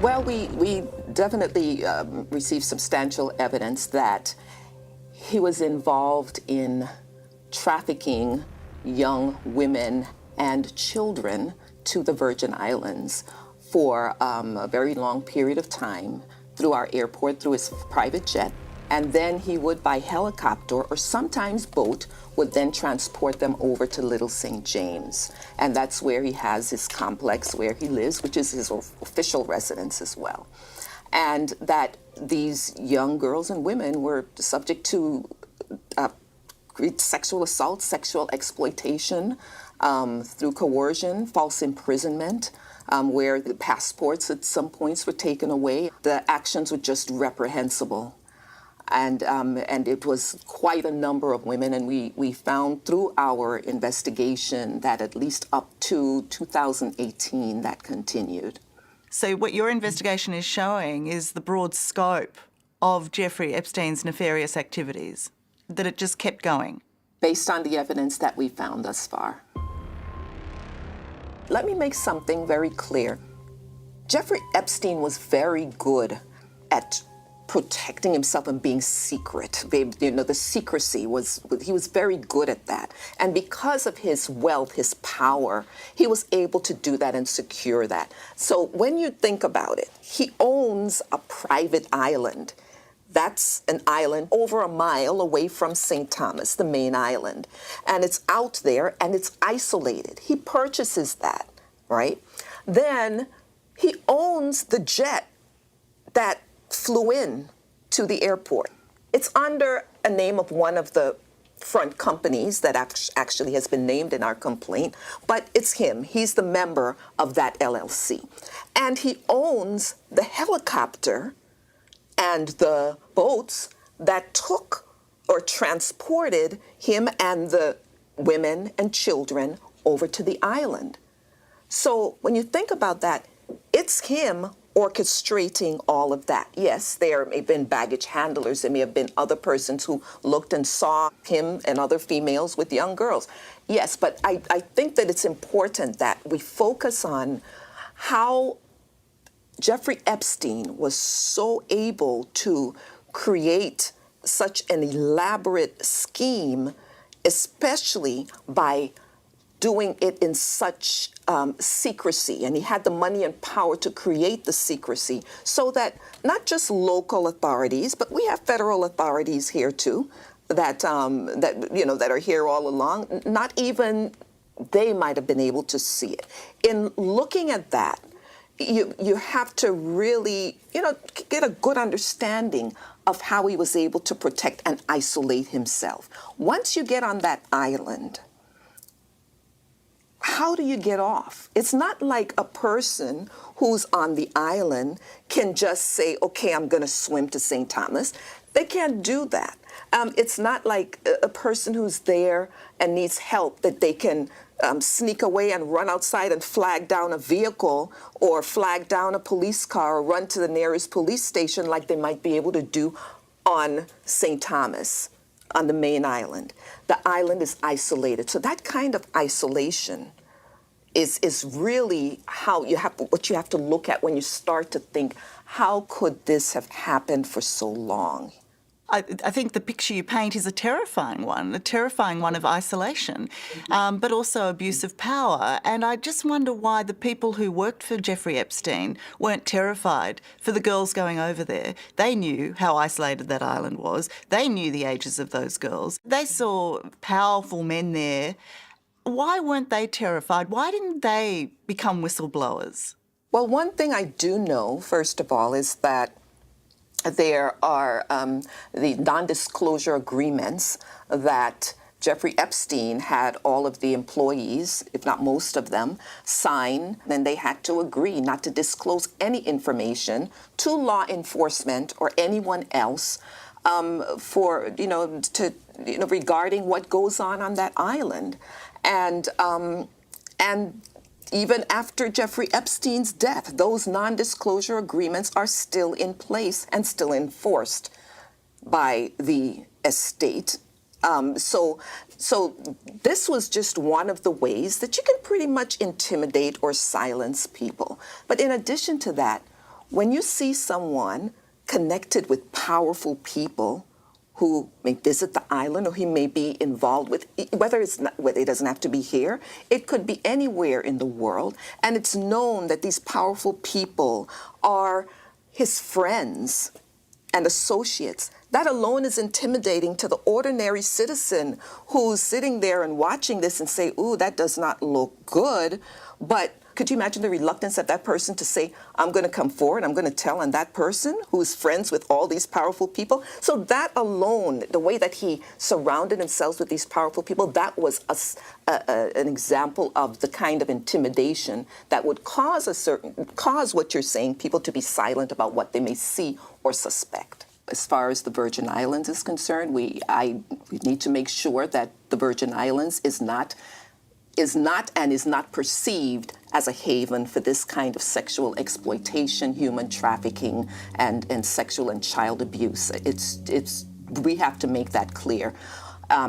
Well, we definitely received substantial evidence that he was involved in trafficking young women and children to the Virgin Islands for a very long period of time through our airport, through his private jet. And then he would, by helicopter or sometimes boat, would then transport them over to Little St. James. And that's where he has his complex where he lives, which is his official residence as well. And that these young girls and women were subject to sexual assault, sexual exploitation, through coercion, false imprisonment, where the passports at some points were taken away. The actions were just reprehensible. And it was quite a number of women, and we found through our investigation that at least up to 2018 that continued. So what your investigation is showing is the broad scope of Jeffrey Epstein's nefarious activities, that it just kept going. Based on the evidence that we found thus far. Let me make something very clear. Jeffrey Epstein was very good at protecting himself and being secret. You know, the secrecy he was very good at that. And because of his wealth, his power, he was able to do that and secure that. So when you think about it, he owns a private island. That's an island over a mile away from St. Thomas, the main island. And it's out there and it's isolated. He purchases that, right? Then he owns the jet that flew in to the airport. It's under a name of one of the front companies that actually has been named in our complaint, but it's him. He's the member of that LLC. And he owns the helicopter and the boats that took or transported him and the women and children over to the island. So when you think about that, it's him orchestrating all of that. Yes, there may have been baggage handlers. There may have been other persons who looked and saw him and other females with young girls. Yes, but I think that it's important that we focus on how Jeffrey Epstein was so able to create such an elaborate scheme, especially by doing it in such secrecy. And he had the money and power to create the secrecy so that not just local authorities, but we have federal authorities here too that are here all along. Not even they might have been able to see it. In looking at that, you have to really, get a good understanding of how he was able to protect and isolate himself. Once you get on that island, how do you get off? It's not like a person who's on the island can just say, okay, I'm going to swim to St. Thomas. They can't do that. It's not like a person who's there and needs help that they can sneak away and run outside and flag down a vehicle or flag down a police car or run to the nearest police station like they might be able to do on St. Thomas, on the main island. The island is isolated. So that kind of isolation is really what you have to look at when you start to think, how could this have happened for so long? I think the picture you paint is a terrifying one of isolation, but also abuse of power. And I just wonder why the people who worked for Jeffrey Epstein weren't terrified for the girls going over there. They knew how isolated that island was. They knew the ages of those girls. They saw powerful men there. Why weren't they terrified? Why didn't they become whistleblowers? Well, one thing I do know, first of all, is that there are the non-disclosure agreements that Jeffrey Epstein had all of the employees, if not most of them, sign, and they had to agree not to disclose any information to law enforcement or anyone else regarding what goes on that island. And even after Jeffrey Epstein's death, those non-disclosure agreements are still in place and still enforced by the estate. So this was just one of the ways that you can pretty much intimidate or silence people. But in addition to that, When you see someone connected with powerful people who may visit the island or he may be involved with, whether it doesn't have to be here, it could be anywhere in the world, and it's known that these powerful people are his friends and associates, that alone is intimidating to the ordinary citizen who's sitting there and watching this and say, ooh, that does not look good. But could you imagine the reluctance of that person to say, I'm going to come forward, I'm going to tell on that person who is friends with all these powerful people? So that alone, the way that he surrounded himself with these powerful people, that was an example of the kind of intimidation that would cause what you're saying, people to be silent about what they may see or suspect. As far as the Virgin Islands is concerned, we need to make sure that the Virgin Islands is not perceived as a haven for this kind of sexual exploitation, human trafficking, and sexual and child abuse. We have to make that clear.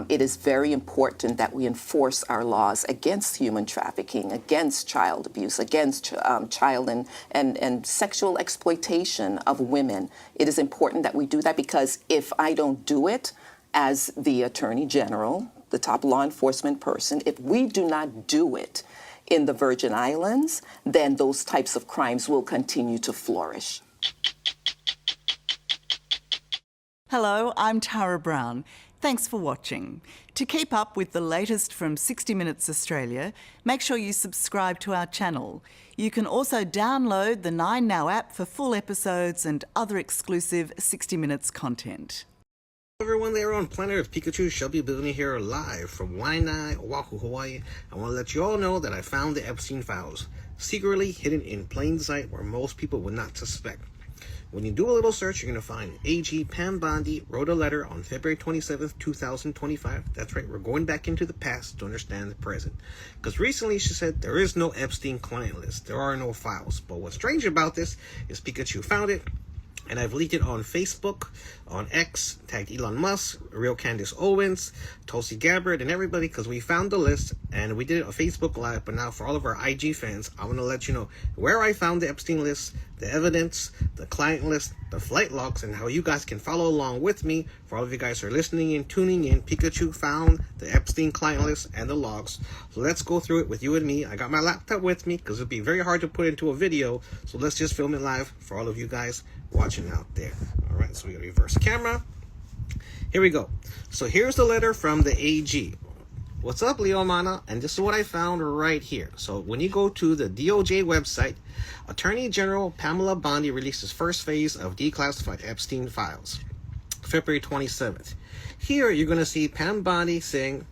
It is very important that we enforce our laws against human trafficking, against child abuse, against child and sexual exploitation of women. It is important that we do that, because if I don't do it as the Attorney General, the top law enforcement person, if we do not do it in the Virgin Islands, then those types of crimes will continue to flourish. Hello, I'm Tara Brown. Thanks for watching. To keep up with the latest from 60 Minutes Australia, make sure you subscribe to our channel. You can also download the 9Now app for full episodes and other exclusive 60 Minutes content. Hello everyone there on Planet Earth. Pikachu, Shelby Billionaire here, live from Waianae, Oahu, Hawaii. I want to let you all know that I found the Epstein files, secretly hidden in plain sight where most people would not suspect. When you do a little search, you're going to find AG Pam Bondi wrote a letter on February 27th, 2025. That's right, we're going back into the past to understand the present. Because recently she said there is no Epstein client list. There are no files. But what's strange about this is Pikachu found it, and I've leaked it on Facebook, on X, tagged Elon Musk, Real Candace Owens, Tulsi Gabbard, and everybody, because we found the list, and we did it on Facebook Live. But now for all of our IG fans, I want to let you know where I found the Epstein list, the evidence, the client list, the flight logs, and how you guys can follow along with me. For all of you guys who are listening and tuning in, Pikachu found the Epstein client list and the logs. So let's go through it with you and me. I got my laptop with me because it'd be very hard to put into a video. So let's just film it live for all of you guys watching out there. All right, so we got to reverse camera. Here we go. So here's the letter from the AG. What's up, Leo Mana? And this is what I found right here. So when you go to the DOJ website, Attorney General Pamela Bondi released his first phase of declassified Epstein files, February 27th. Here you're going to see Pam Bondi saying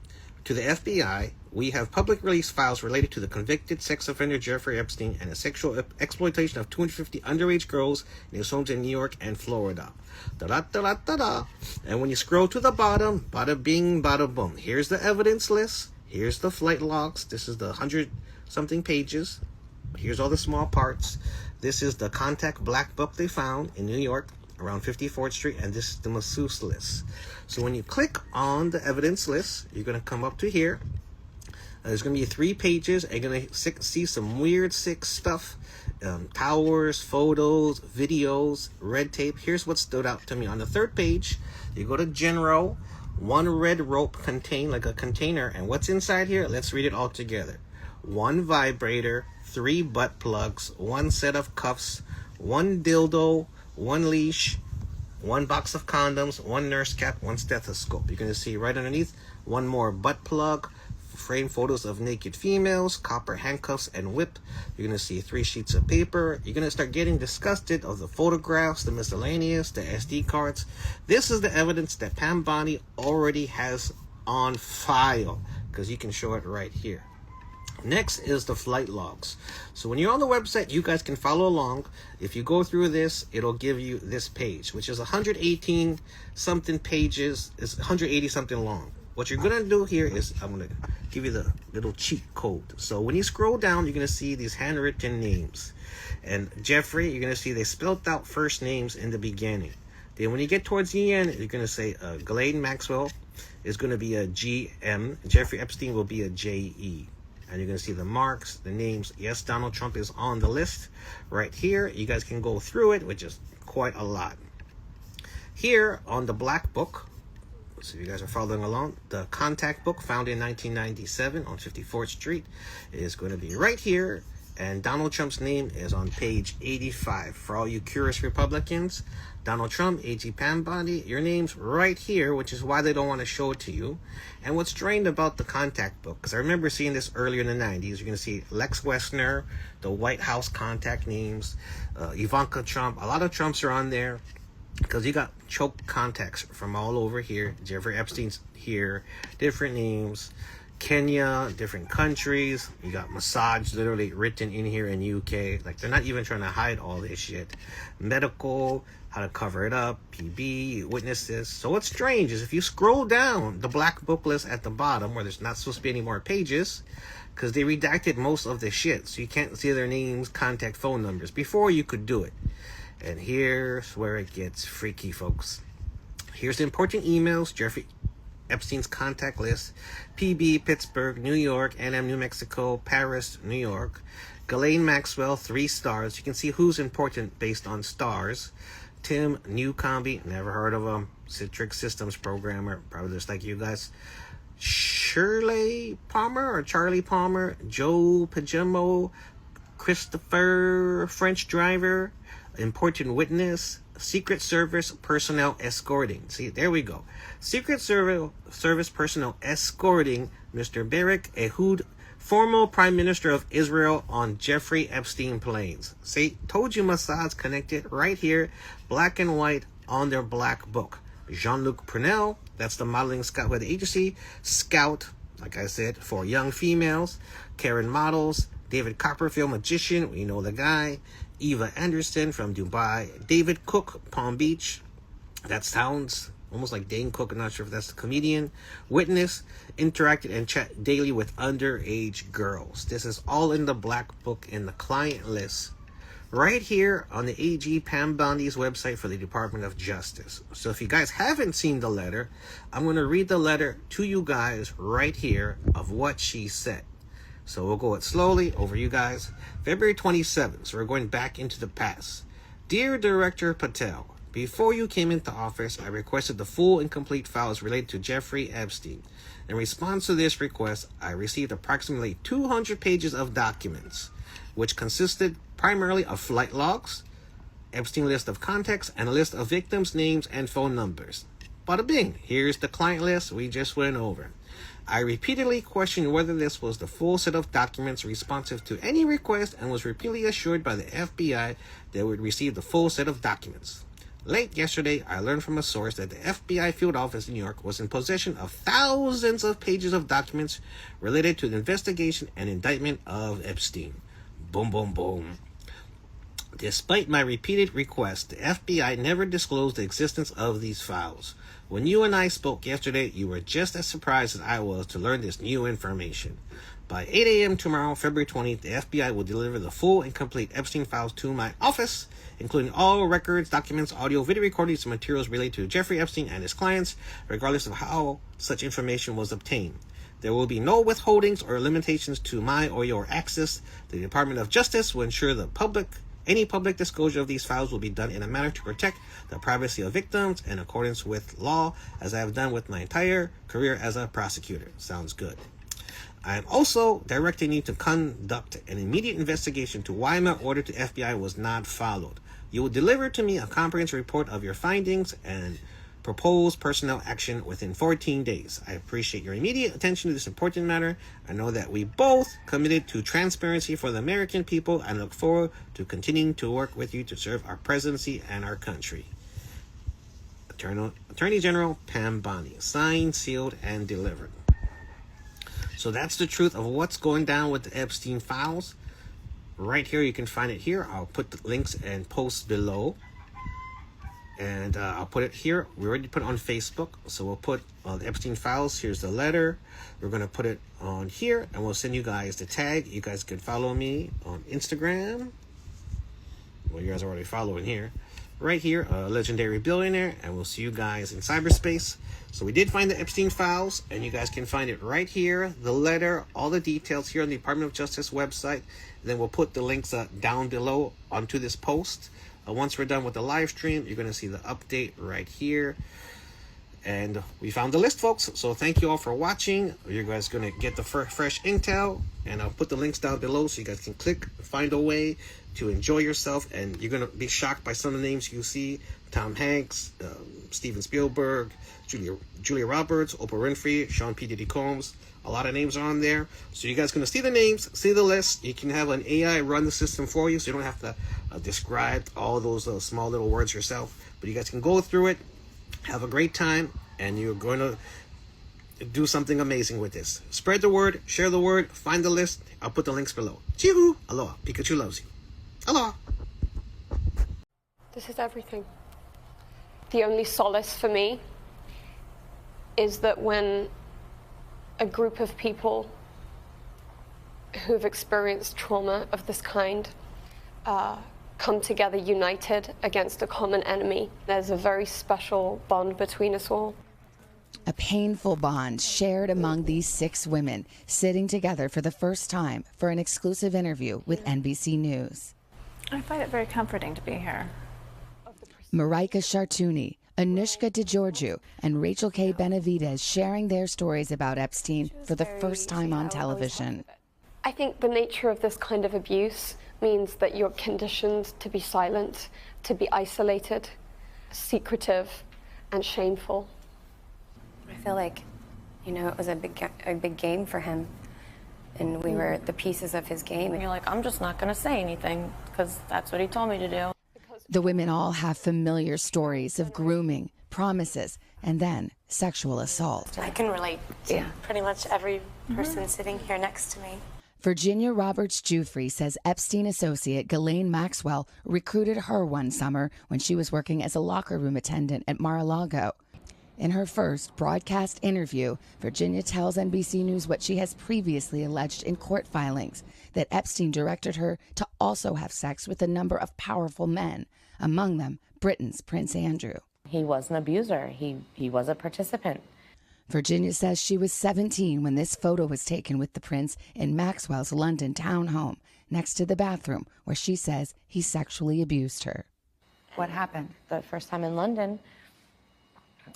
to the FBI, we have public release files related to the convicted sex offender Jeffrey Epstein and the sexual exploitation of 250 underage girls in his homes in New York and Florida. Da-da-da-da-da-da. And when you scroll to the bottom, bada bing, bada boom. Here's the evidence list. Here's the flight logs. This is the 100-something pages. Here's all the small parts. This is the contact black book they found in New York around 54th Street, and this is the masseuse list. So when you click on the evidence list, you're going to come up to here. There's going to be 3 pages. You're going to see some weird, sick stuff. Towers, photos, videos, red tape. Here's what stood out to me. On the 3rd page, you go to General, 1 red rope contained like a container. And what's inside here? Let's read it all together. 1 vibrator, 3 butt plugs, 1 set of cuffs, 1 dildo, 1 leash, 1 box of condoms, 1 nurse cap, 1 stethoscope. You're going to see right underneath 1 more butt plug, frame photos of naked females, copper handcuffs, and whip. You're going to see 3 sheets of paper. You're going to start getting disgusted of the photographs, the miscellaneous, the SD cards. This is the evidence that Pam Bondi already has on file, because you can show it right here. Next is the flight logs. So when you're on the website, you guys can follow along. If you go through this, it'll give you this page, which is 118 something pages. It's 180 something long. What you're going to do here is I'm going to give you the little cheat code. So when you scroll down, you're going to see these handwritten names. And Jeffrey, you're going to see they spelled out first names in the beginning. Then when you get towards the end, you're going to say Ghislaine Maxwell is going to be a GM. Jeffrey Epstein will be a JE. and you're going to see the marks, the names. Yes, Donald Trump is on the list right here. You guys can go through it, which is quite a lot. Here on the Black Book, so you guys are following along, the contact book found in 1997 on 54th Street is going to be right here. And Donald Trump's name is on page 85. For all you curious Republicans, Donald Trump, A.G. Pam Bondi, your name's right here, which is why they don't want to show it to you. And what's strange about the contact book, because I remember seeing this earlier in the 90s, you're going to see Lex Wessner, the White House contact names, Ivanka Trump. A lot of Trumps are on there because you got choke contacts from all over here. Jeffrey Epstein's here, different names. Kenya, different countries. You got massage literally written in here in UK. Like, they're not even trying to hide all this shit. Medical, how to cover it up, PB, witnesses. So what's strange is if you scroll down the Black Book list at the bottom, where there's not supposed to be any more pages, because they redacted most of the shit, so you can't see their names, contact, phone numbers. Before, you could do it. And here's where it gets freaky, folks. Here's the important emails. Jeffrey Epstein's contact list: PB, Pittsburgh, New York, NM, New Mexico, Paris, New York. Ghislaine Maxwell, 3 stars. You can see who's important based on stars. Tim Newcombe, never heard of him. Citrix Systems programmer, probably just like you guys. Shirley Palmer or Charlie Palmer. Joe Pajemo. Christopher, French driver. Important witness. Secret Service personnel escorting. See, there we go. Secret Service personnel escorting Mr. Barak Ehud, former Prime Minister of Israel, on Jeffrey Epstein planes. See, told you Mossad's connected right here, black and white on their Black Book. Jean-Luc Prunel, that's the modeling scout with the agency. Scout, like I said, for young females. Karen Models. David Copperfield, magician, we know the guy. Eva Anderson from Dubai. David Cook, Palm Beach. That sounds almost like Dane Cook. I'm not sure if that's the comedian. Witness, interacted and chat daily with underage girls. This is all in the Black Book in the client list right here on the AG Pam Bondi's website for the Department of Justice. So if you guys haven't seen the letter, I'm going to read the letter to you guys right here of what she said. So we'll go it slowly over you guys. February 27th, so we're going back into the past. Dear Director Patel, before you came into office, I requested the full and complete files related to Jeffrey Epstein. In response to this request, I received approximately 200 pages of documents, which consisted primarily of flight logs, Epstein list of contacts, and a list of victims' names and phone numbers. Bada bing, here's the client list we just went over. I repeatedly questioned whether this was the full set of documents responsive to any request and was repeatedly assured by the FBI they would receive the full set of documents. Late yesterday, I learned from a source that the FBI field office in New York was in possession of thousands of pages of documents related to the investigation and indictment of Epstein. Boom, boom, boom. Despite my repeated requests, the FBI never disclosed the existence of these files. When you and I spoke yesterday, you were just as surprised as I was to learn this new information. By 8 a.m. tomorrow, February 20th, the FBI will deliver the full and complete Epstein files to my office, including all records, documents, audio, video recordings, and materials related to Jeffrey Epstein and his clients, regardless of how such information was obtained. There will be no withholdings or limitations to my or your access. The Department of Justice will ensure any public disclosure of these files will be done in a manner to protect the privacy of victims in accordance with law, as I have done with my entire career as a prosecutor. Sounds good. I am also directing you to conduct an immediate investigation to why my order to FBI was not followed. You will deliver to me a comprehensive report of your findings and propose personnel action within 14 days. I appreciate your immediate attention to this important matter. I know that we both committed to transparency for the American people and look forward to continuing to work with you to serve our presidency and our country. Attorney General Pam Bondi. Signed, sealed, and delivered. So that's the truth of what's going down with the Epstein files. Right here, you can find it here. I'll put the links and posts below. And I'll put it here. We already put it on Facebook. So we'll put the Epstein files. Here's the letter. We're going to put it on here. And we'll send you guys the tag. You guys can follow me on Instagram. Well, you guys are already following here. right here, a legendary billionaire, and we'll see you guys in cyberspace. So we did find the Epstein files, and you guys can find it right here, the letter, all the details here on the Department of Justice website. And then we'll put the links down below onto this post. Once we're done with the live stream, you're going to see the update right here. And we found the list, folks. So thank you all for watching. You guys are going to get the fresh intel. And I'll put the links down below so you guys can click, find a way to enjoy yourself. And you're going to be shocked by some of the names you see. Tom Hanks, Steven Spielberg, Julia Roberts, Oprah Winfrey, Sean P. Diddy Combs. A lot of names are on there. So you guys are going to see the names, see the list. You can have an AI run the system for you so you don't have to describe all those small little words yourself. But you guys can go through it. Have a great time, and you're going to do something amazing with this. Spread the word, share the word, find the list. I'll put the links below. Chihoo! Aloha. Pikachu loves you. Aloha. This is everything. The only solace for me is that when a group of people who have experienced trauma of this kind come together united against a common enemy, there's a very special bond between us all. A painful bond shared among these 6 women sitting together for the first time for an exclusive interview with NBC News. I find it very comforting to be here. Marika Chartouni, Anushka DeGiorgio, and Rachel K. Benavidez sharing their stories about Epstein for the first time on television. I think the nature of this kind of abuse means that you're conditioned to be silent, to be isolated, secretive, and shameful. I feel like, you know, it was a big game for him, and we were the pieces of his game. And you're like, I'm just not going to say anything because that's what he told me to do. The women all have familiar stories of grooming, promises, and then sexual assault. I can relate to pretty much every person sitting here next to me. Virginia Roberts-Giuffre says Epstein associate Ghislaine Maxwell recruited her one summer when she was working as a locker room attendant at Mar-a-Lago. In her first broadcast interview, Virginia tells NBC News what she has previously alleged in court filings, that Epstein directed her to also have sex with a number of powerful men, among them Britain's Prince Andrew. He was an abuser. He was a participant. Virginia says she was 17 when this photo was taken with the prince in Maxwell's London townhome, next to the bathroom where she says he sexually abused her. What happened? The first time in London,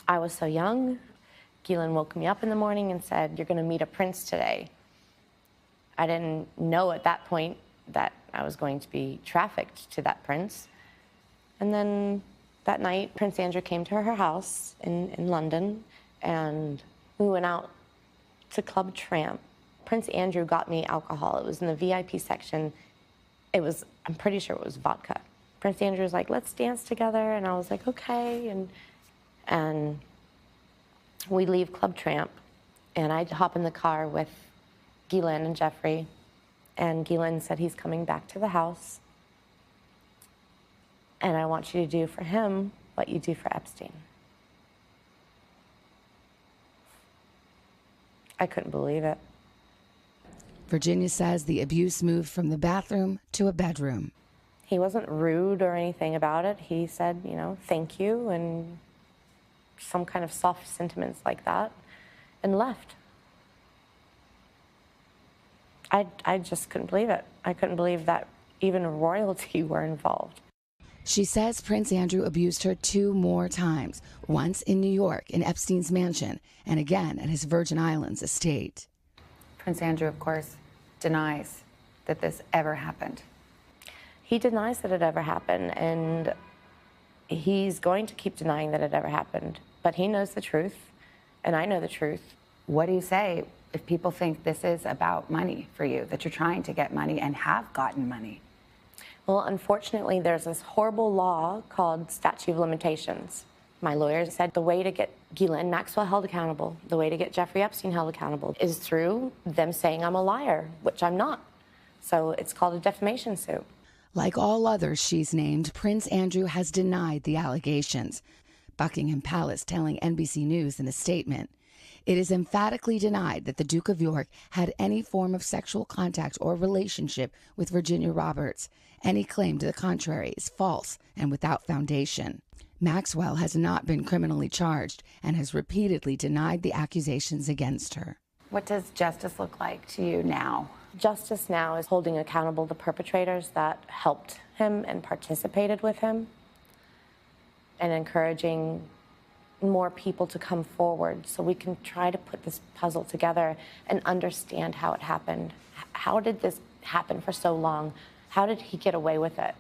I was so young. Ghislaine woke me up in the morning and said, "You're going to meet a prince today." I didn't know at that point that I was going to be trafficked to that prince. And then that night, Prince Andrew came to her house in London, and we went out to Club Tramp. Prince Andrew got me alcohol. It was in the VIP section. I'm pretty sure it was vodka. Prince Andrew was like, "Let's dance together." And I was like, okay. And we leave Club Tramp, and I hop in the car with Ghislaine and Jeffrey, and Ghislaine said, "He's coming back to the house, and I want you to do for him what you do for Epstein." I couldn't believe it. Virginia says the abuse moved from the bathroom to a bedroom. He wasn't rude or anything about it. He said, you know, thank you, and some kind of soft sentiments like that, and left. I just couldn't believe it. I couldn't believe that even royalty were involved. She says Prince Andrew abused her 2 more times, once in New York in Epstein's mansion, and again at his Virgin Islands estate. Prince Andrew, of course, denies that this ever happened. He denies that it ever happened, and he's going to keep denying that it ever happened. But he knows the truth, and I know the truth. What do you say if people think this is about money for you, that you're trying to get money and have gotten money? Well, unfortunately, there's this horrible law called statute of limitations. My lawyer said the way to get Ghislaine Maxwell held accountable, the way to get Jeffrey Epstein held accountable, is through them saying I'm a liar, which I'm not. So it's called a defamation suit. Like all others she's named, Prince Andrew has denied the allegations. Buckingham Palace telling NBC News in a statement, It is emphatically denied that the Duke of York had any form of sexual contact or relationship with Virginia Roberts. Any claim to the contrary is false and without foundation. Maxwell has not been criminally charged and has repeatedly denied the accusations against her. What does justice look like to you now? Justice now is holding accountable the perpetrators that helped him and participated with him, and encouraging more people to come forward so we can try to put this puzzle together and understand how it happened. How did this happen for so long? How did he get away with it?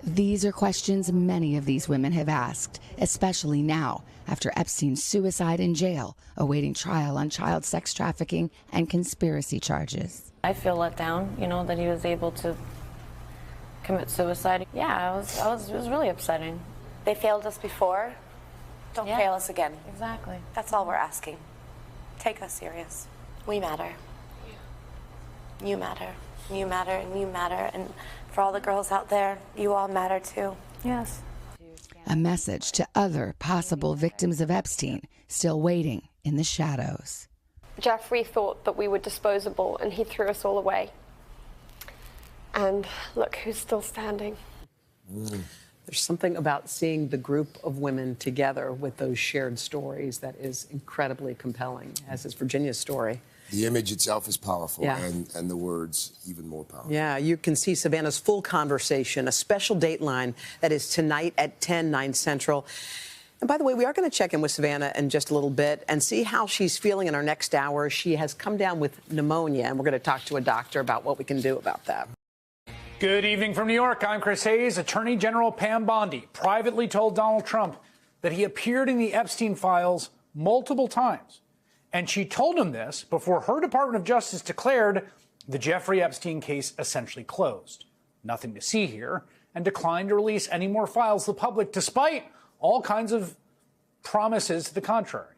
These are questions many of these women have asked, especially now, after Epstein's suicide in jail, awaiting trial on child sex trafficking and conspiracy charges. I feel let down, you know, that he was able to commit suicide. Yeah, it was really upsetting. They failed us before. Don't fail us again. Exactly. That's all we're asking. Take us serious. We matter. You matter. You matter, and you matter. And for all the girls out there, you all matter too. Yes. A message to other possible victims of Epstein still waiting in the shadows. Jeffrey thought that we were disposable, and he threw us all away. And look who's still standing. There's something about seeing the group of women together with those shared stories that is incredibly compelling, as is Virginia's story. The image itself is powerful, Yeah. and the words even more powerful. Yeah, you can see Savannah's full conversation, a special Dateline that is tonight at 10, 9 Central. And by the way, we are going to check in with Savannah in just a little bit and see how she's feeling in our next hour. She has come down with pneumonia, and we're going to talk to a doctor about what we can do about that. Good evening from New York. I'm Chris Hayes. Attorney General Pam Bondi privately told Donald Trump that he appeared in the Epstein files multiple times. And she told him this before her Department of Justice declared the Jeffrey Epstein case essentially closed. Nothing to see here, and declined to release any more files to the public, despite all kinds of promises to the contrary.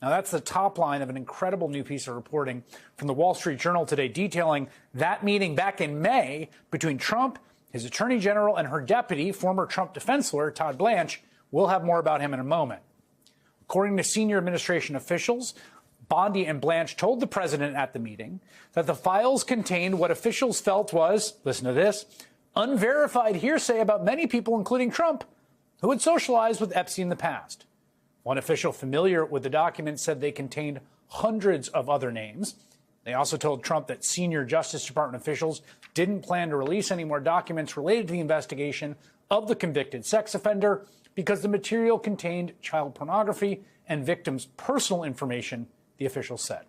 Now, that's the top line of an incredible new piece of reporting from the Wall Street Journal today, detailing that meeting back in May between Trump, his attorney general, and her deputy, former Trump defense lawyer Todd Blanche. We'll have more about him in a moment. According to senior administration officials, Bondi and Blanche told the president at the meeting that the files contained what officials felt was, listen to this, unverified hearsay about many people, including Trump, who had socialized with Epstein in the past. One official familiar with the documents said they contained hundreds of other names. They also told Trump that senior Justice Department officials didn't plan to release any more documents related to the investigation of the convicted sex offender because the material contained child pornography and victims' personal information, the officials said.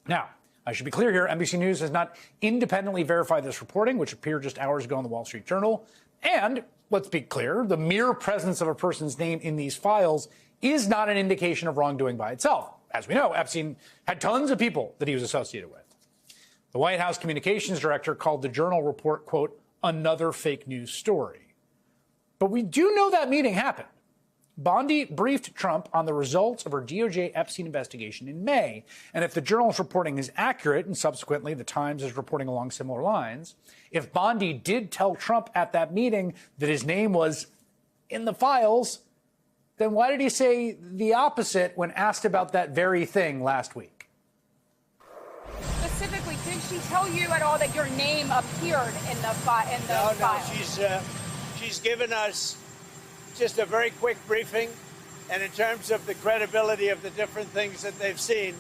Now, I should be clear here, NBC News has not independently verified this reporting, which appeared just hours ago in the Wall Street Journal. And let's be clear, the mere presence of a person's name in these files is not an indication of wrongdoing by itself. As we know, Epstein had tons of people that he was associated with. The White House communications director called the Journal report, quote, another fake news story. But we do know that meeting happened. Bondi briefed Trump on the results of her DOJ Epstein investigation in May. And if the Journal's reporting is accurate, and subsequently the Times is reporting along similar lines, if Bondi did tell Trump at that meeting that his name was in the files, then why did he say the opposite when asked about that very thing last week? Specifically, did she tell you at all that your name appeared in the file? No, she's given us just a very quick briefing, and in terms of the credibility of the different things that they've seen.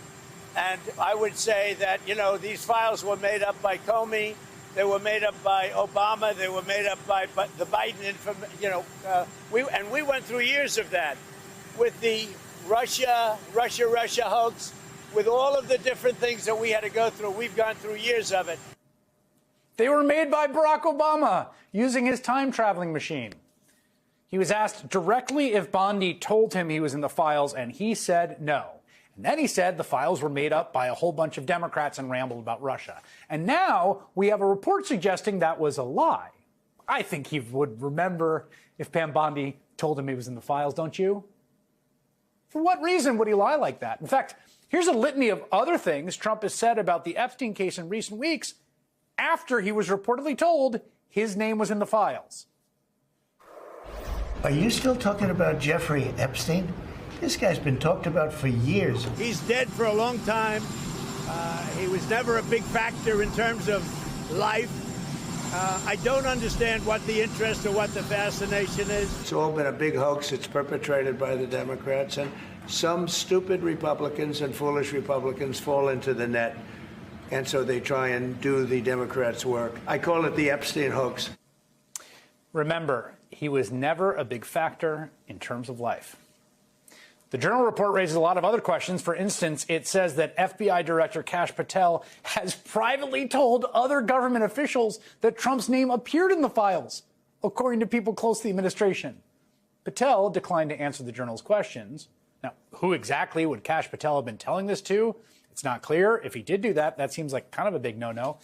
And I would say that, you know, these files were made up by Comey, they were made up by Obama, they were made up by the Biden, we went through years of that with the Russia hoax, with all of the different things that we had to go through. We've gone through years of it. They were made by Barack Obama using his time-traveling machine. He was asked directly if Bondi told him he was in the files, and he said no. And then he said the files were made up by a whole bunch of Democrats and rambled about Russia. And now we have a report suggesting that was a lie. I think he would remember if Pam Bondi told him he was in the files, don't you? For what reason would he lie like that? In fact, here's a litany of other things Trump has said about the Epstein case in recent weeks after he was reportedly told his name was in the files. Are you still talking about Jeffrey Epstein? This guy's been talked about for years. He's dead for a long time. He was never a big factor in terms of life. I don't understand what the interest or what the fascination is. It's all been a big hoax. It's perpetrated by the Democrats, and some stupid Republicans and foolish Republicans fall into the net, and so they try and do the Democrats' work. I call it the Epstein hoax. Remember, he was never a big factor in terms of life. The Journal report raises a lot of other questions. For instance, it says that FBI Director Kash Patel has privately told other government officials that Trump's name appeared in the files, according to people close to the administration. Patel declined to answer the Journal's questions. Now, who exactly would Kash Patel have been telling this to? It's not clear. If he did do that, that seems like kind of a big no-no.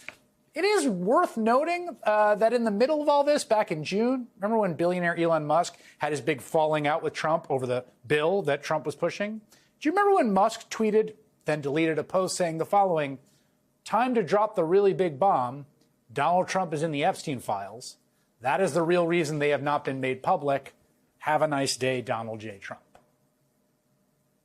It is worth noting that in the middle of all this, back in June, remember when billionaire Elon Musk had his big falling out with Trump over the bill that Trump was pushing? Do you remember when Musk tweeted, then deleted a post saying the following, "Time to drop the really big bomb. Donald Trump is in the Epstein files. That is the real reason they have not been made public. Have a nice day, Donald J. Trump."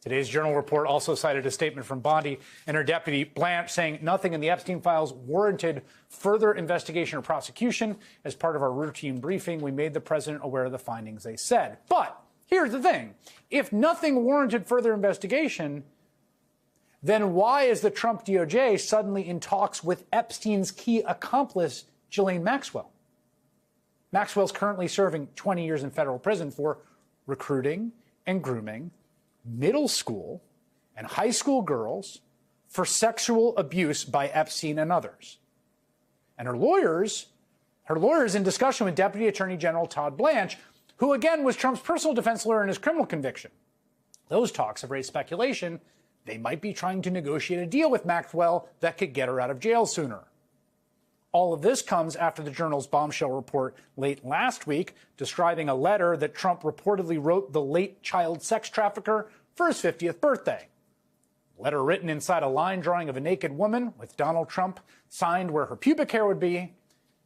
Today's Journal report also cited a statement from Bondi and her deputy, Blanche, saying nothing in the Epstein files warranted further investigation or prosecution. As part of our routine briefing, we made the president aware of the findings they said. But here's the thing. If nothing warranted further investigation, then why is the Trump DOJ suddenly in talks with Epstein's key accomplice, Ghislaine Maxwell? Maxwell's currently serving 20 years in federal prison for recruiting and grooming middle school and high school girls for sexual abuse by Epstein and others. And her lawyers in discussion with Deputy Attorney General Todd Blanche, who again was Trump's personal defense lawyer in his criminal conviction. Those talks have raised speculation they might be trying to negotiate a deal with Maxwell that could get her out of jail sooner. All of this comes after the Journal's bombshell report late last week describing a letter that Trump reportedly wrote the late child sex trafficker for his 50th birthday. A letter written inside a line drawing of a naked woman with Donald Trump signed where her pubic hair would be,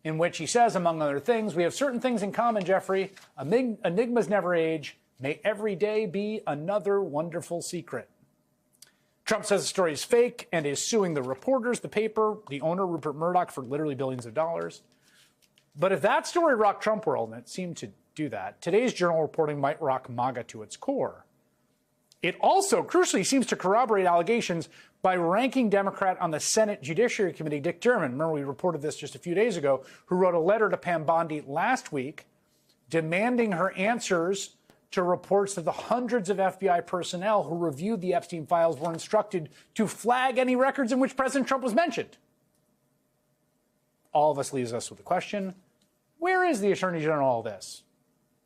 in which he says, among other things, "We have certain things in common, Jeffrey. Enigmas never age. May every day be another wonderful secret." Trump says the story is fake and is suing the reporters, the paper, the owner, Rupert Murdoch, for literally billions of dollars. But if that story rocked Trump world, and it seemed to do that, today's Journal reporting might rock MAGA to its core. It also, crucially, seems to corroborate allegations by ranking Democrat on the Senate Judiciary Committee, Dick Durbin. Remember, we reported this just a few days ago, who wrote a letter to Pam Bondi last week demanding her answers to reports that the hundreds of FBI personnel who reviewed the Epstein files were instructed to flag any records in which President Trump was mentioned. All of us leaves us with the question, where is the Attorney General in all this?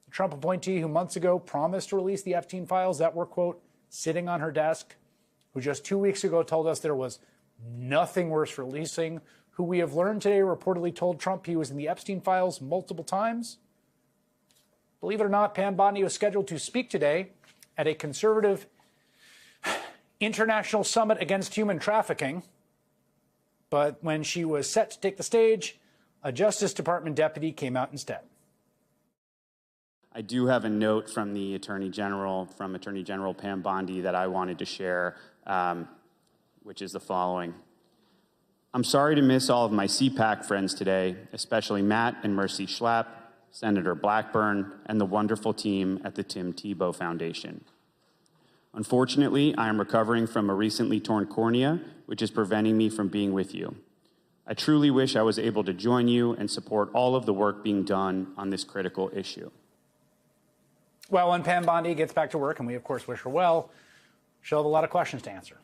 The Trump appointee who months ago promised to release the Epstein files that were, quote, sitting on her desk, who just 2 weeks ago told us there was nothing worth releasing, who we have learned today reportedly told Trump he was in the Epstein files multiple times. Believe it or not, Pam Bondi was scheduled to speak today at a conservative international summit against human trafficking. But when she was set to take the stage, a Justice Department deputy came out instead. I do have a note from the Attorney General, from Attorney General Pam Bondi, that I wanted to share, which is the following. I'm sorry to miss all of my CPAC friends today, especially Matt and Mercy Schlapp, Senator Blackburn, and the wonderful team at the Tim Tebow Foundation. Unfortunately, I am recovering from a recently torn cornea, which is preventing me from being with you. I truly wish I was able to join you and support all of the work being done on this critical issue. Well, when Pam Bondi gets back to work, and we of course wish her well, she'll have a lot of questions to answer.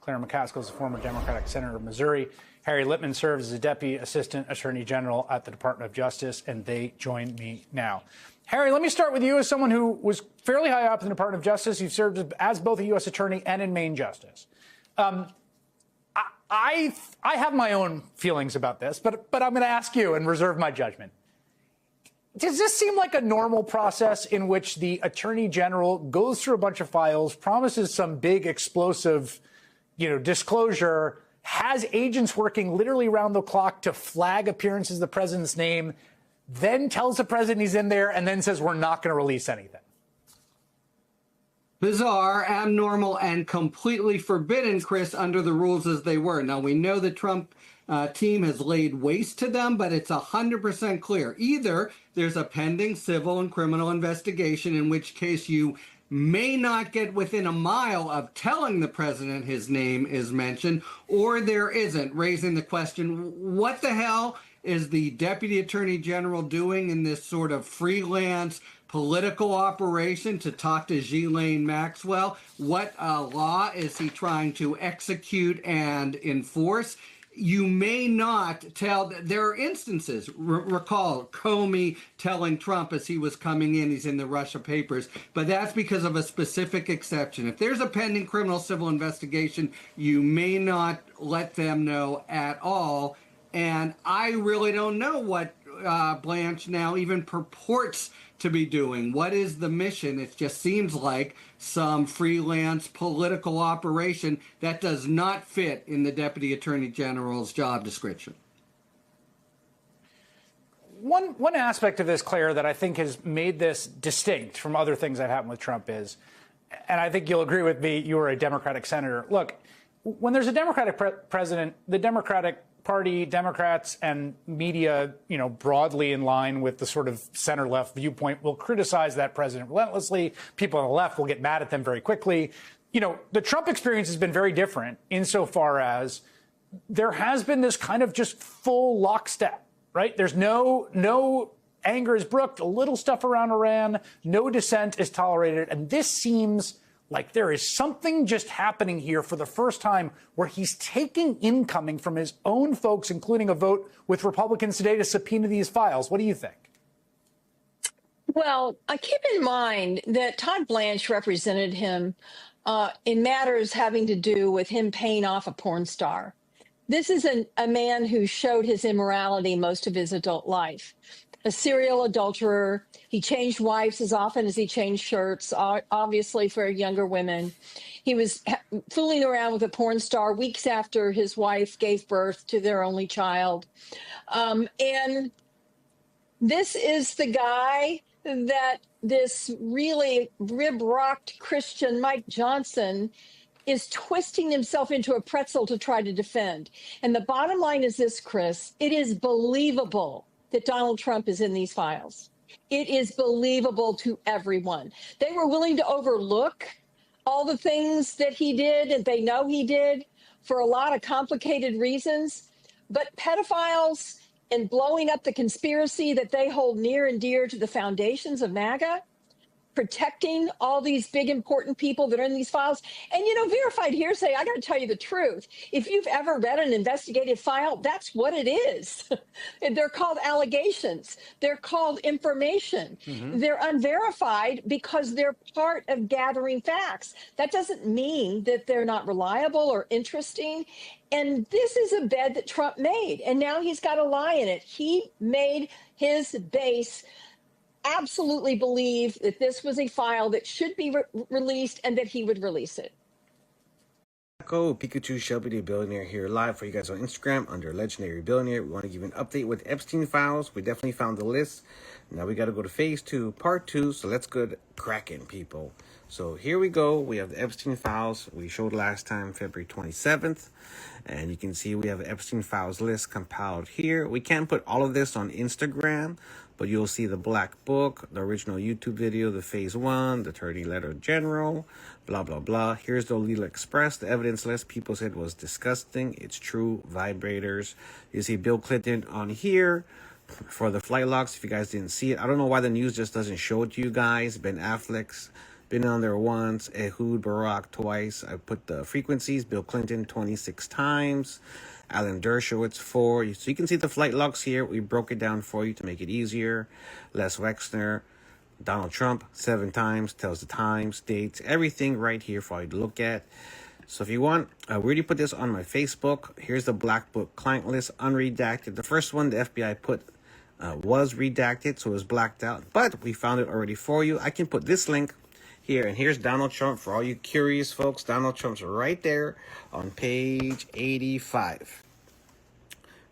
Claire McCaskill is a former Democratic Senator of Missouri. Harry Littman serves as a Deputy Assistant Attorney General at the Department of Justice, and they join me now. Harry, let me start with you as someone who was fairly high up in the Department of Justice. You've served as both a U.S. Attorney and in Maine Justice. I have my own feelings about this, but I'm going to ask you and reserve my judgment. Does this seem like a normal process in which the Attorney General goes through a bunch of files, promises some big explosive, disclosure, has agents working literally around the clock to flag appearances of the president's name, then tells the president he's in there, and then says, we're not going to release anything? bizarre, abnormal, and completely forbidden, Chris, under the rules as they were. Now, we know the Trump team has laid waste to them, but it's 100% clear. Either there's a pending civil and criminal investigation, in which case you may not get within a mile of telling the president his name is mentioned, or there isn't, raising the question, what the hell is the Deputy Attorney General doing in this sort of freelance political operation to talk to Ghislaine Maxwell? What law is he trying to execute and enforce? You may not tell. There are instances. Recall Comey telling Trump as he was coming in, he's in the Russia papers, but that's because of a specific exception. If there's a pending criminal civil investigation, you may not let them know at all. And I really don't know what Blanche now even purports to be doing. What is the mission? It just seems like some freelance political operation that does not fit in the Deputy Attorney General's job description. One aspect of this, Claire, that I think has made this distinct from other things that happened with Trump is, and I think you'll agree with me, you were a Democratic senator. Look, when there's a Democratic president, the Democratic Party, Democrats, and media, broadly in line with the sort of center-left viewpoint, will criticize that president relentlessly. People on the left will get mad at them very quickly. The Trump experience has been very different insofar as there has been this kind of just full lockstep, right? There's no anger is brooked, a little stuff around Iran, no dissent is tolerated, and this seems like there is something just happening here for the first time where he's taking incoming from his own folks, including a vote with Republicans today to subpoena these files. What do you think? Well, keep in mind that Todd Blanche represented him in matters having to do with him paying off a porn star. This is a man who showed his immorality most of his adult life. A serial adulterer. He changed wives as often as he changed shirts, obviously for younger women. He was fooling around with a porn star weeks after his wife gave birth to their only child. And this is the guy that this really rib-rocked Christian Mike Johnson is twisting himself into a pretzel to try to defend. And the bottom line is this, Chris, it is believable that Donald Trump is in these files. It is believable to everyone. They were willing to overlook all the things that he did, and they know he did, for a lot of complicated reasons. But pedophiles and blowing up the conspiracy that they hold near and dear to the foundations of MAGA, protecting all these big important people that are in these files. And verified hearsay, I got to tell you the truth. If you've ever read an investigative file, that's what it is. They're called allegations. They're called information. Mm-hmm. They're unverified because they're part of gathering facts. That doesn't mean that they're not reliable or interesting. And this is a bed that Trump made, and now he's got a lie in it. He made his base absolutely believe that this was a file that should be released and that he would release it. Pikachu Shelby the Billionaire here live for you guys on Instagram under Legendary Billionaire. We want to give you an update with Epstein files. We definitely found the list. Now we got to go to phase 2, part 2. So let's get cracking, people. So here we go. We have the Epstein files we showed last time, February 27th. And you can see we have an Epstein files list compiled here. We can't put all of this on Instagram, but you'll see the Black Book, the original YouTube video, the phase 1, the Attorney Letter General, blah, blah, blah. Here's the Lolita Express, the evidence list people said was disgusting. It's true. Vibrators. You see Bill Clinton on here for the flight logs. If you guys didn't see it, I don't know why the news just doesn't show it to you guys. Ben Affleck's been on there once. Ehud Barak twice. I put the frequencies. Bill Clinton 26 times. Alan Dershowitz 4. So you can see the flight logs here. We broke it down for you to make it easier. Les Wexner, Donald Trump 7 times, tells the times, dates, everything right here for you to look at. So if you want, we already put this on my Facebook. Here's the Black Book client list, unredacted. The first one the FBI put was redacted, so it was blacked out. But we found it already for you. I can put this link here, and here's Donald Trump for all you curious folks. Donald Trump's right there on page 85.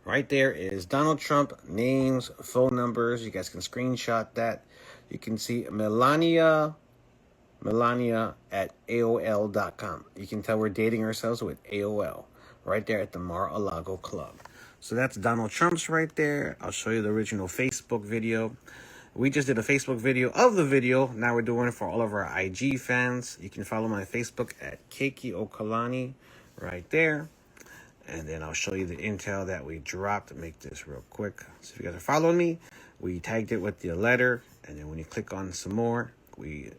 Right there is Donald Trump, names, phone numbers. You guys can screenshot that. You can see Melania Melania at AOL.com. You can tell we're dating ourselves with AOL right there at the Mar-a-Lago Club. So that's Donald Trump's right there. I'll show you the original Facebook video. We just did a Facebook video of the video. Now we're doing it for all of our IG fans. You can follow my Facebook at Keiki Okalani right there. And then I'll show you the intel that we dropped. Make this real quick. So if you guys are following me, we tagged it with the letter. And then when you click on some more, we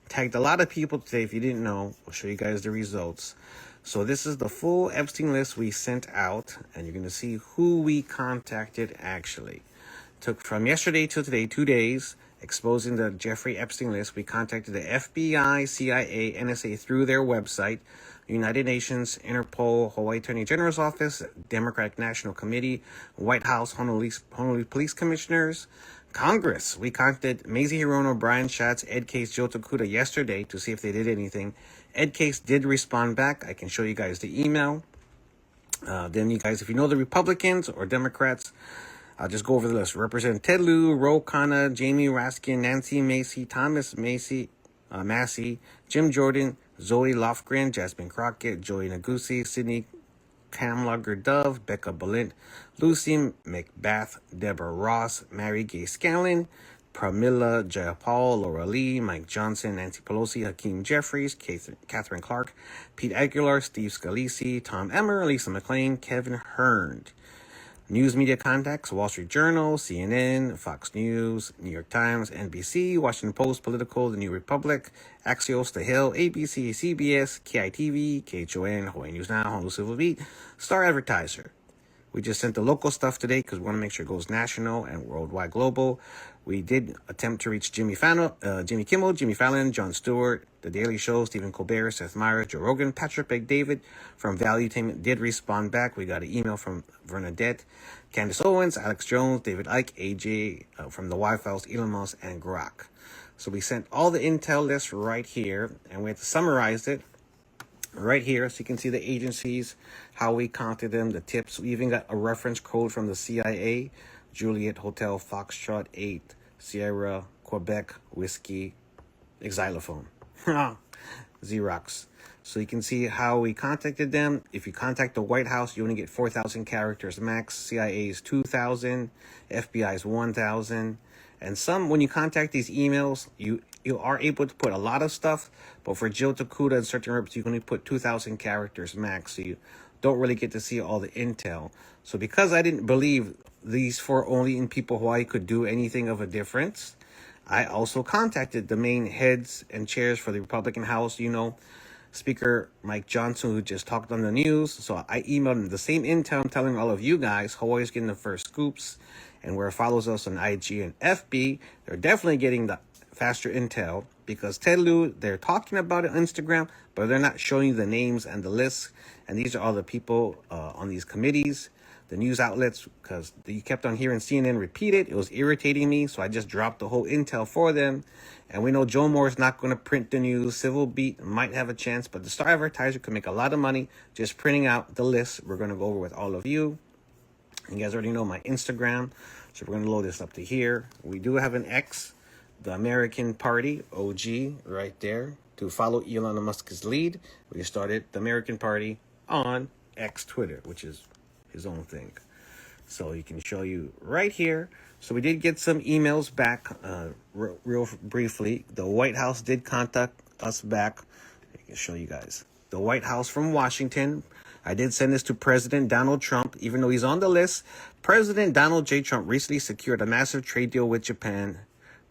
tagged a lot of people today. If you didn't know, we'll show you guys the results. So this is the full Epstein list we sent out. And you're going to see who we contacted actually. Took from yesterday till today, 2 days, exposing the Jeffrey Epstein list. We contacted the FBI, CIA, NSA through their website, United Nations, Interpol, Hawaii Attorney General's Office, Democratic National Committee, White House, Honolulu Police Commissioners, Congress. We contacted Mazie Hirono, Brian Schatz, Ed Case, Joe Tokuda yesterday to see if they did anything. Ed Case did respond back. I can show you guys the email. Then you guys, if you know the Republicans or Democrats, I'll just go over the list. Representative Ted Lieu, Ro Khanna, Jamie Raskin, Nancy Macy, Thomas Massey, Jim Jordan, Zoe Lofgren, Jasmine Crockett, Joey Negussi, Sidney Kamlager Dove, Becca Balint, Lucy McBath, Deborah Ross, Mary Gay Scanlon, Pramila Jayapal, Laura Lee, Mike Johnson, Nancy Pelosi, Hakeem Jeffries, Catherine Clark, Pete Aguilar, Steve Scalise, Tom Emmer, Lisa McLean, Kevin Hearn. News media contacts: Wall Street Journal, CNN, Fox News, New York Times, NBC, Washington Post, Politico, The New Republic, Axios, The Hill, ABC, CBS, KITV, KHON, Hawaii News Now, Honolulu Civil Beat, Star Advertiser. We just sent the local stuff today because we want to make sure it goes national and worldwide global. We did attempt to reach Jimmy Kimmel, Jimmy Fallon, Jon Stewart, The Daily Show, Stephen Colbert, Seth Meyers, Joe Rogan, Patrick McDavid from Value Entertainment did respond back. We got an email from Bernadette, Candace Owens, Alex Jones, David Icke, AJ from the Y-Files, Elon Musk, and Grok. So we sent all the intel list right here, and we had to summarize it right here so you can see the agencies, how we counted them, the tips. We even got a reference code from the CIA, Juliet Hotel Foxtrot 8, Sierra, Quebec, Whiskey, Xylophone, Xerox. So you can see how we contacted them. If you contact the White House, you only get 4,000 characters max. CIA is 2,000, FBI is 1,000. And some, when you contact these emails, you are able to put a lot of stuff, but for Joe Tokuda and certain reps, you can only put 2,000 characters max, so you don't really get to see all the intel. So because I didn't believe these 4 only in people Hawaii could do anything of a difference, I also contacted the main heads and chairs for the Republican House, Speaker Mike Johnson, who just talked on the news. So I emailed him the same intel I'm telling all of you guys. Hawaii's getting the first scoops, and where it follows us on IG and FB, they're definitely getting the faster intel, because Ted Lieu, they're talking about it on Instagram, but they're not showing you the names and the lists. And these are all the people on these committees, the news outlets, because you kept on hearing CNN repeat it. It was irritating me, so I just dropped the whole intel for them. And we know Joe Moore is not going to print the news. Civil Beat might have a chance, but the Star Advertiser could make a lot of money just printing out the list we're going to go over with all of you. You guys already know my Instagram, so we're going to load this up to here. We do have an X, the American Party, OG, right there, to follow Elon Musk's lead. We started the American Party on X Twitter, which is his own thing. So he can show you right here. So we did get some emails back real briefly. The White House did contact us back. I can show you guys. The White House from Washington. I did send this to President Donald Trump. Even though he's on the list, President Donald J. Trump recently secured a massive trade deal with Japan.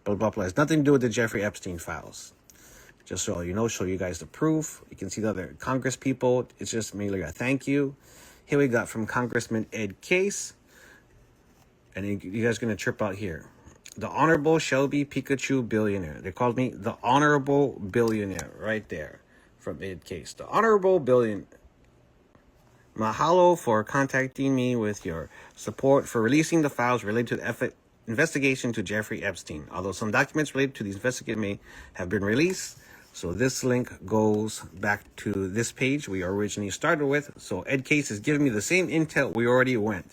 Blah, blah, blah. It has nothing to do with the Jeffrey Epstein files. Just so you know, show you guys the proof. You can see the other Congress people. It's just merely a thank you. Here we got from Congressman Ed Case. And you guys are going to trip out here. The Honorable Shelby Pikachu Billionaire. They called me the Honorable Billionaire right there from Ed Case. The Honorable Billionaire. Mahalo for contacting me with your support for releasing the files related to the investigation to Jeffrey Epstein. Although some documents related to the investigation may have been released. So this link goes back to this page we originally started with. So Ed Case is giving me the same intel we already went.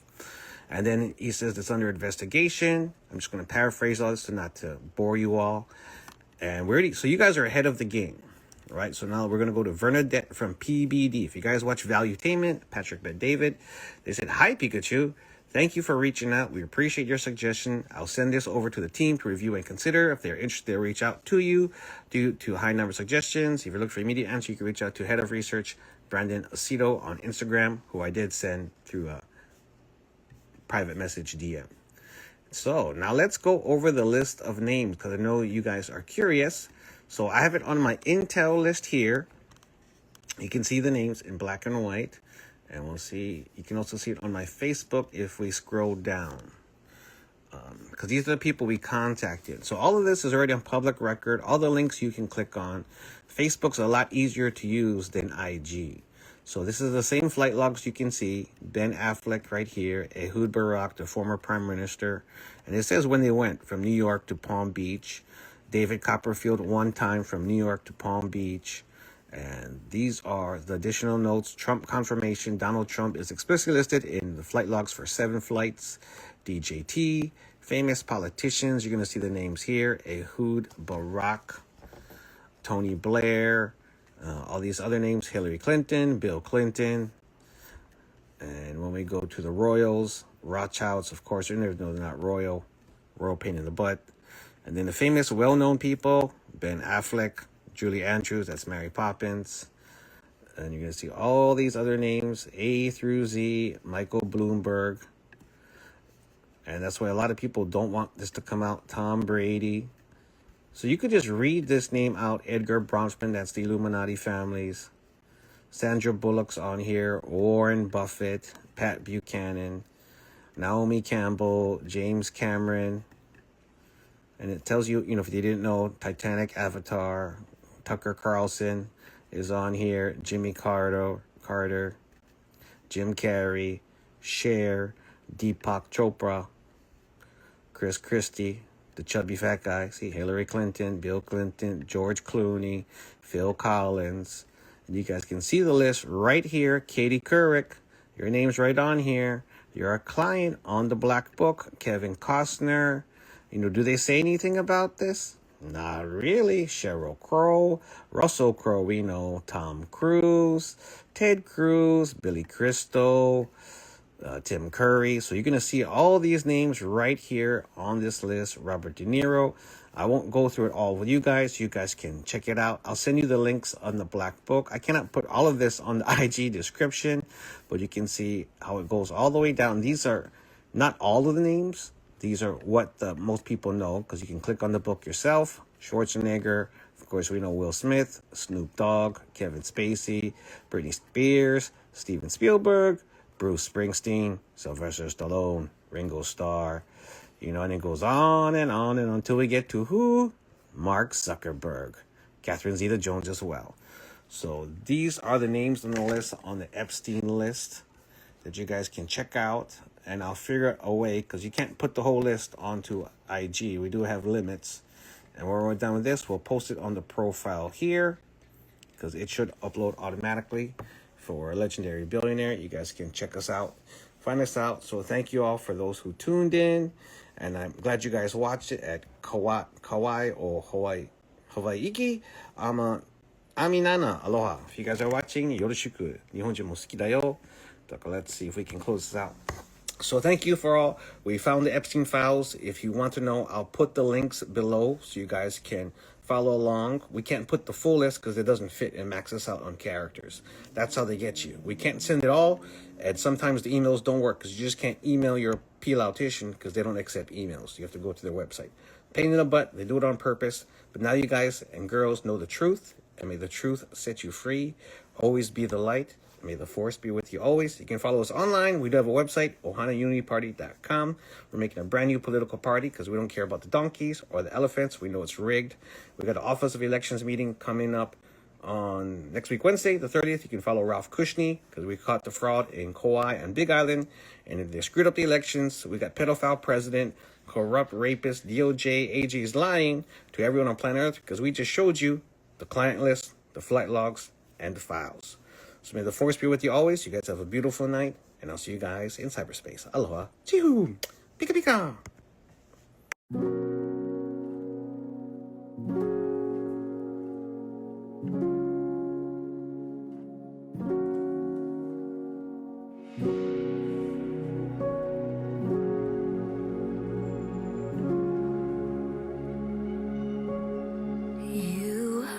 And then he says it's under investigation. I'm just going to paraphrase all this so not to bore you all. And so you guys are ahead of the game, right? So now we're going to go to Bernadette from PBD. If you guys watch Valuetainment, Patrick Bet David, they said, "Hi, Pikachu. Thank you for reaching out. We appreciate your suggestion. I'll send this over to the team to review and consider. If they're interested, they'll reach out to you due to high number of suggestions. If you're looking for immediate answer, you can reach out to Head of Research, Brandon Aceto on Instagram, who I did send through a private message DM. So now let's go over the list of names because I know you guys are curious. So I have it on my Intel list here. You can see the names in black and white. And we'll see, you can also see it on my Facebook if we scroll down. Because these are the people we contacted. So all of this is already on public record. All the links you can click on. Facebook's a lot easier to use than IG. So this is the same flight logs you can see. Ben Affleck right here. Ehud Barak, the former prime minister. And it says when they went from New York to Palm Beach. David Copperfield one time from New York to Palm Beach. And these are the additional notes. Trump confirmation. Donald Trump is explicitly listed in the flight logs for 7 flights. DJT. Famous politicians. You're going to see the names here. Ehud Barak. Tony Blair. All these other names. Hillary Clinton. Bill Clinton. And when we go to the royals. Rothschilds, of course. You never know they're not royal. Royal pain in the butt. And then the famous well-known people. Ben Affleck. Julie Andrews, that's Mary Poppins. And you're going to see all these other names, A through Z, Michael Bloomberg. And that's why a lot of people don't want this to come out, Tom Brady. So you could just read this name out, Edgar Bronfman, that's the Illuminati families. Sandra Bullock's on here, Warren Buffett, Pat Buchanan, Naomi Campbell, James Cameron. And it tells you, if you didn't know, Titanic, Avatar, Tucker Carlson is on here. Jimmy Carter, Jim Carrey, Cher, Deepak Chopra, Chris Christie, the chubby fat guy. See, Hillary Clinton, Bill Clinton, George Clooney, Phil Collins. And you guys can see the list right here. Katie Couric, your name's right on here. You're a client on the Black Book. Kevin Costner. Do they say anything about this? Not really. Sheryl Crow, Russell Crowe, we know. Tom Cruise, Ted Cruz, Billy Crystal, Tim Curry. So you're going to see all these names right here on this list. Robert De Niro. I won't go through it all with you guys. You guys can check it out. I'll send you the links on the Black Book. I cannot put all of this on the IG description, but you can see how it goes all the way down. These are not all of the names. These are what most people know because you can click on the book yourself. Schwarzenegger, of course, we know Will Smith, Snoop Dogg, Kevin Spacey, Britney Spears, Steven Spielberg, Bruce Springsteen, Sylvester Stallone, Ringo Starr, and it goes on and on and until we get to who? Mark Zuckerberg, Catherine Zeta-Jones as well. So these are the names on the list, on the Epstein list that you guys can check out. And I'll figure a way, because you can't put the whole list onto IG. We do have limits. And when we're done with this, we'll post it on the profile here, because it should upload automatically for Legendary Billionaire. You guys can check us out, find us out. So thank you all for those who tuned in. And I'm glad you guys watched it at Kauai or Hawaii. Aminana, aloha. If you guys are watching, yoroshiku. Nihonjin mo suki da yo. Let's see if we can close this out. So thank you for all. We found the Epstein files. If you want to know, I'll put the links below so you guys can follow along. We can't put the full list because it doesn't fit and max us out on characters. That's how they get you. We can't send it all, and sometimes the emails don't work because you just can't email your P-Lautician because they don't accept emails. You have to go to their website. Pain in the butt. They do it on purpose. But now you guys and girls know the truth, and may the truth set you free. Always be the light. May the force be with you always. You can follow us online. We do have a website, OhanaUnityParty.com. We're making a brand new political party because we don't care about the donkeys or the elephants. We know it's rigged. We got the Office of Elections meeting coming up on next week, Wednesday, the 30th. You can follow Ralph Kushney because we caught the fraud in Kauai and Big Island. And if they screwed up the elections, we got pedophile president, corrupt rapist, DOJ, AG is lying to everyone on planet Earth because we just showed you the client list, the flight logs, and the files. So may the force be with you always. You guys have a beautiful night, and I'll see you guys in cyberspace. Aloha. Chihoo. Pika pika.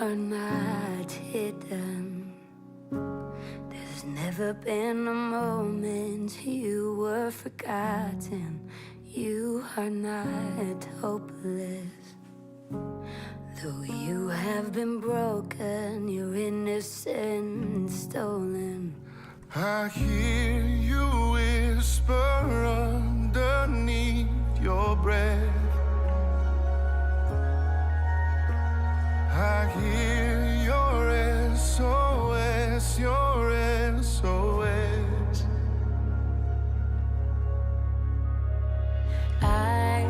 are not hidden. There's never been a moment you were forgotten. You are not hopeless. Though you have been broken, your innocence stolen. I hear you whisper underneath your breath. I hear your SOS, your SOS. I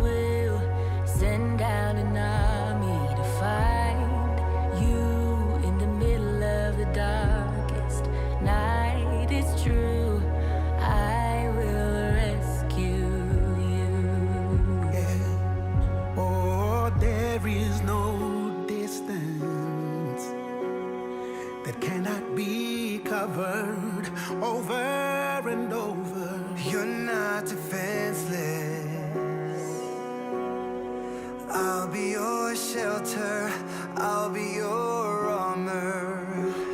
will send out an army to find you in the middle of the darkest night. It's true, I will rescue you. Yeah. Oh, there is no distance that cannot be covered over and over. You're not defenseless. I'll be your shelter, I'll be your armor.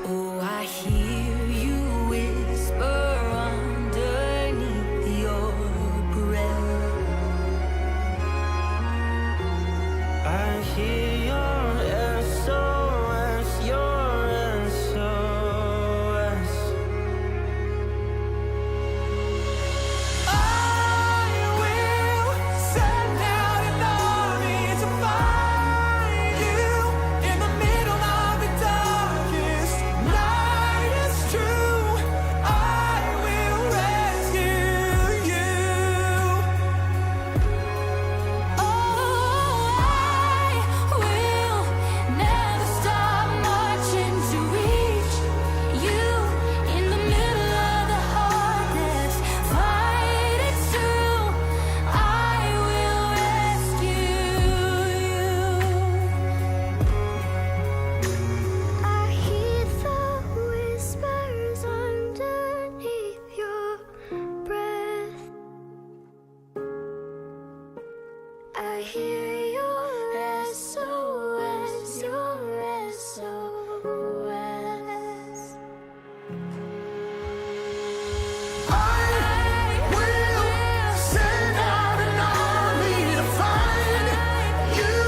Oh, I hear you whisper underneath your breath. I hear your SOS, your SOS. I will send out an army to find you in the middle of the darkest night. It's true, I will rescue you. Oh, I will never stop marching to reach you in the middle of the hardest fight. It's true, I will rescue you. I hear the whispers underneath your breath. I hear your SOS, your SOS. I will send out an army to find you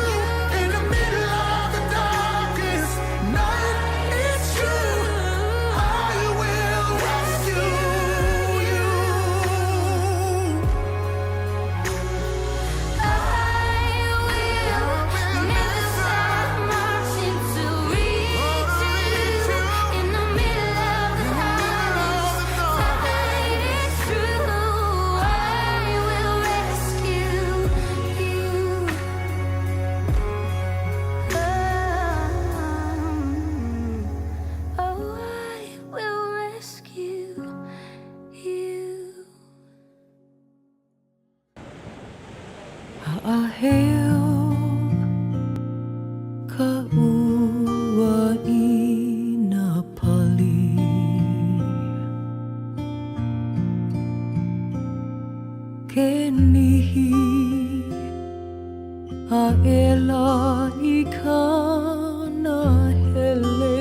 in the middle of the darkest night. It's true, I will rescue you. I will never stop marching to reach you in the middle of the hardest fight. It's true, I will rescue you. Oh, I will rescue you. Aheo kauaina pali ke nihi a ela I kana hele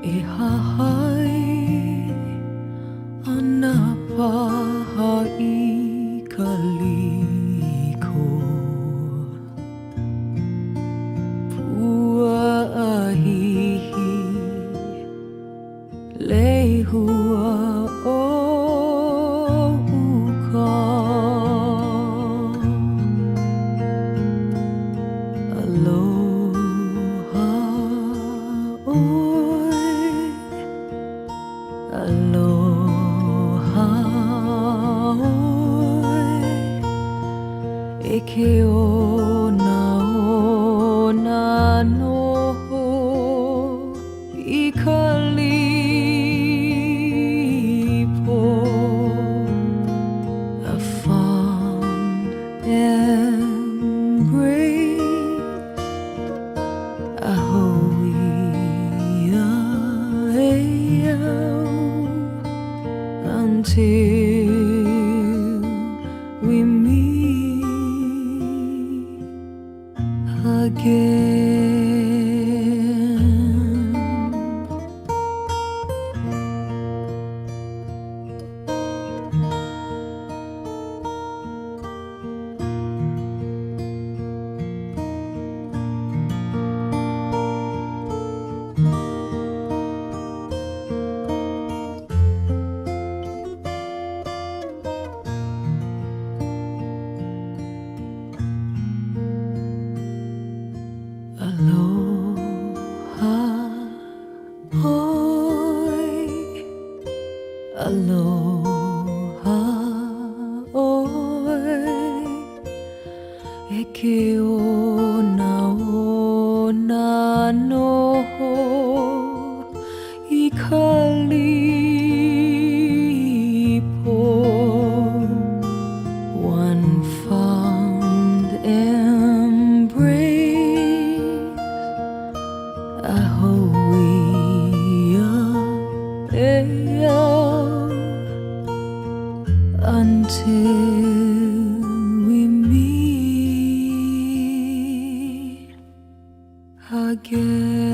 e hahai ana paha I kaliko pua ahihi leihua o uka aloha oi aloha oi e ke ona noho I ka lipo a fond embrace a hoia until we meet Aloha, oi, e ke ona noho I ka lipo. One fond embrace, a hoia, until we meet again.